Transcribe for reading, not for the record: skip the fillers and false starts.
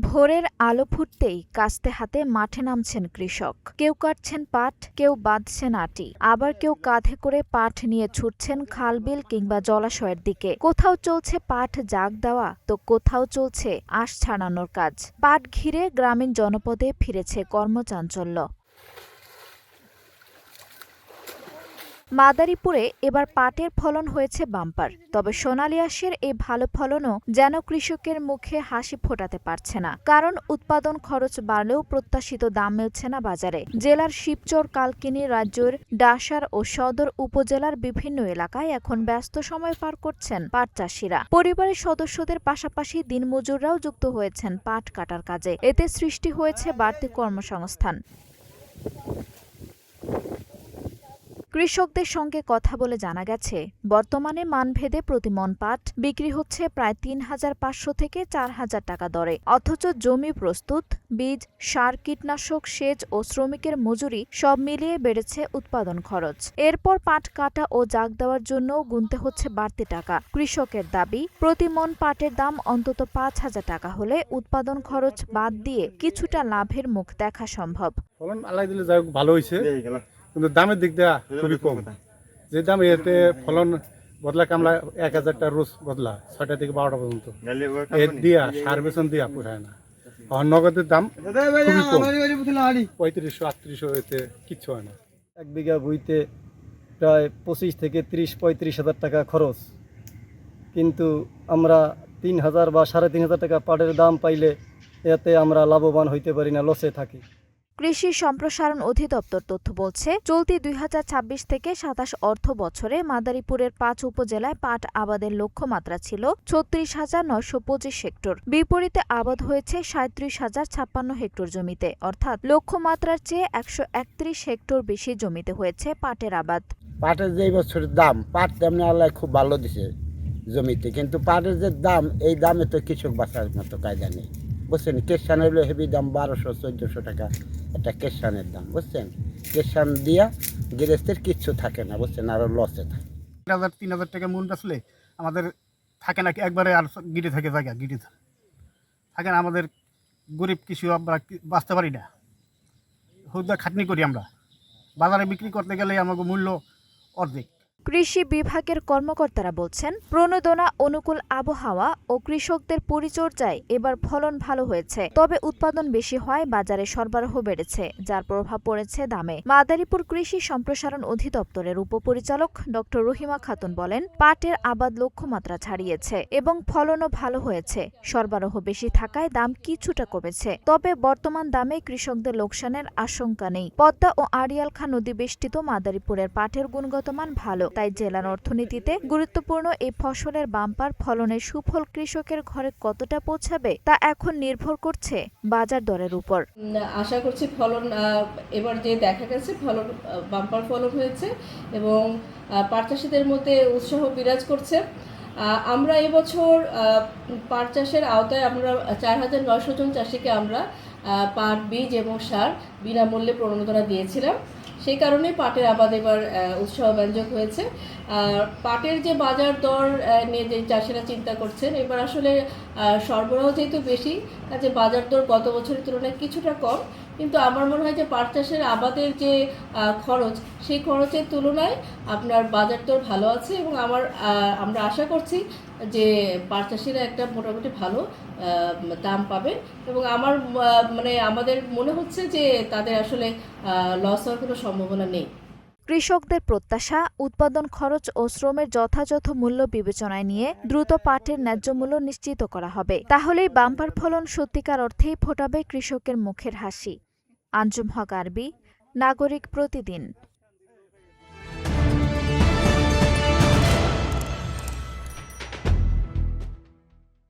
ভোরের আলো ফুটতেই কাস্তে হাতে মাঠে নামছেন কৃষক। কেউ কাটছেন পাট, কেউ বাঁধছেন আটি, আবার কেউ কাঁধে করে পাট নিয়ে ছুটছেন খালবিল কিংবা জলাশয়ের দিকে। কোথাও চলছে পাট জাগ দেওয়া, তো কোথাও চলছে আঁশ ছাড়ানোর কাজ। পাট ঘিরে গ্রামীণ জনপদে ফিরেছে কর্মচাঞ্চল্য। মাদারীপুরে এবার পাটের ফলন হয়েছে বাম্পার, তবে সোনালী আঁশের এই ভালো ফলনও যেন কৃষকের মুখে হাসি ফোটাতে পারছে না। কারণ উৎপাদন খরচ বাড়লেও প্রত্যাশিত দাম মিলছে না বাজারে। জেলার শিবচর, কালকিনি, রাজ্যের ডাসার ও সদর উপজেলার বিভিন্ন এলাকায় এখন ব্যস্ত সময় পার করছেন পাট চাষিরা। পরিবারের সদস্যদের পাশাপাশি দিনমজুররাও যুক্ত হয়েছেন পাট কাটার কাজে। এতে সৃষ্টি হয়েছে বাড়তি কর্মসংস্থান। কৃষকদের সঙ্গে কথা বলে জানা গেছে, বর্তমানে মানভেদে প্রতি মণ পাট বিক্রি হচ্ছে প্রায় ৩,৫০০ থেকে ৪,০০০ টাকা দরে। অথচ জমি প্রস্তুত, বীজ, সার, কীটনাশক, সেচ ও শ্রমিকের মজুরি সব মিলিয়ে বেড়েছে উৎপাদন খরচ। এরপর পাট কাটা ও জাগ দেওয়ার জন্যও গুনতে হচ্ছে বাড়তি টাকা। কৃষকের দাবি, প্রতি মণ পাটের দাম অন্তত ৫,০০০ টাকা হলে উৎপাদন খরচ বাদ দিয়ে কিছুটা লাভের মুখ দেখা সম্ভব। ফলন আল্লাহ দিলে যাই হোক ভালো হয়েছে, কিন্তু দামের দিক দিয়ে খুবই কম। যে দাম এতে ফলন বদলা কামলা ১,০০০টা রোজ বদলা ৬টা থেকে ১২টা পর্যন্ত এর দিয়া সার বেতন দিয়া পোষায় না। আর নগদের দাম খুবই কম, ৩৫০০-৩৮০০ এতে কিচ্ছু হয় না। ১ বিঘা ভুঁইতে প্রায় ২৫ থেকে ৩০-৩৫ হাজার টাকা খরচ, কিন্তু আমরা ৩,০০০ বা ৩,৫০০ টাকা পাটের দাম পাইলে এতে আমরা লাভবান হইতে পারি না, লসে থাকি। কৃষি সম্প্রসারণ অধিদপ্তর তথ্য বলছে, চলতি ২০২৬ থেকে ২৭ অর্থ বছরে মাদারীপুরের ৫ উপজেলায় পাট আবাদের লক্ষ্যমাত্রা ছিল ৩৬,৯২৫ হেক্টর। বিপরীতে আবাদ হয়েছে ৩৭,০৫৬ হেক্টর জমিতে, অর্থাৎ লক্ষ্যমাত্রার চেয়ে ১৩১ হেক্টর বেশি জমিতে হয়েছে পাটের আবাদ। পাটের যে বছরের দাম, পাট তেমনি আল্লাহ খুব ভালো দিছে জমিতে, কিন্তু পাটের যে দাম, এই দামে তো কৃষক বাঁচার মতো কায়দা নেই, বুঝছেন। কেশানের হলো হেভি দাম ১২০০-১৪০০ টাকা একটা কেশানের দাম, বুঝছেন। কেশান দিয়া গৃহস্থের কিচ্ছু থাকে না, বুঝছেন, আরও লসে থাকে। ৩,০০০ টাকা মূল বেচলে আমাদের থাকে না, একবারে আর গিটে থাকে জায়গা, গিটে থাকে না। আমাদের গরিব কৃষি আমরা বাঁচতে পারি না, হুদা খাটনি করি আমরা। বাজারে বিক্রি করতে গেলে আমাকে মূল্য অর্ধেক। কৃষি বিভাগের কর্মকর্তারা বলছেন, প্রণোদনা, অনুকূল আবহাওয়া ও কৃষকদের পরিচর্যায় এবার ফলন ভালো হয়েছে। তবে উৎপাদন বেশি হয় বাজারে সরবরাহ বেড়েছে, যার প্রভাব পড়েছে দামে। মাদারীপুর কৃষি সম্প্রসারণ অধিদপ্তরের উপপরিচালক ডক্টর রহিমা খাতুন বলেন, পাটের আবাদ লক্ষ্যমাত্রা ছাড়িয়েছে এবং ফলনও ভালো হয়েছে। সরবরাহ বেশি থাকায় দাম কিছুটা কমেছে, তবে বর্তমান দামে কৃষকদের লোকসানের আশঙ্কা নেই। পদ্মা ও আড়িয়াল খাঁ নদী বেষ্টিত মাদারীপুরের পাটের গুণগত মান ভালো, তাই জেলার অর্থনীতিতে গুরুত্বপূর্ণ এই ফসলের বাম্পার ফলনের সুফল কৃষকের ঘরে কতটা পৌঁছাবে তা এখন নির্ভর করছে বাজার দরের উপর। আশা করছি ফলন এবার যে দেখা গেছে ফলন বাম্পার ফলন হয়েছে এবং পাট চাষিদের মধ্যে উৎসাহ বিরাজ করছে। আমরা এবছর পাট চাষের আওতায় আমরা ৪,৯০০ জন চাষিকে আমরা পাট বীজ এবং সার বিনামূল্যে প্রণোদনা দিয়েছিলাম। সেই কারণে পাটের আবাদ এবার উৎসাহব্যঞ্জক হয়েছে। পাটের যে বাজার দর নিয়ে যে চাষিরা চিন্তা করছেন, এবার আসলে সরবরাহ যেহেতু বেশি, কাজে বাজার দর গত বছরের তুলনায় কিছুটা কম, কিন্তু আমার মনে হয় যে পাট চাষের আবাদের যে খরচ, সেই খরচের তুলনায় আপনার বাজার দর ভালো আছে এবং আমরা আশা করছি যে পাট চাষিরা একটা মোটামুটি ভালো দাম পাবে এবং আমাদের মনে হচ্ছে যে তাদের আসলে লস হওয়ার কোনো সম্ভাবনা নেই। কৃষকদের প্রত্যাশা, উৎপাদন খরচ ও শ্রমের যথাযথ মূল্য বিবেচনায় নিয়ে দ্রুত পাটের ন্যায্য মূল্য নিশ্চিত করা হবে। তাহলেই বাম্পার ফলন সত্যিকার অর্থেই ফোটাবে কৃষকের মুখের হাসি। আঞ্জুম হক আরবি, নাগরিক প্রতিদিন।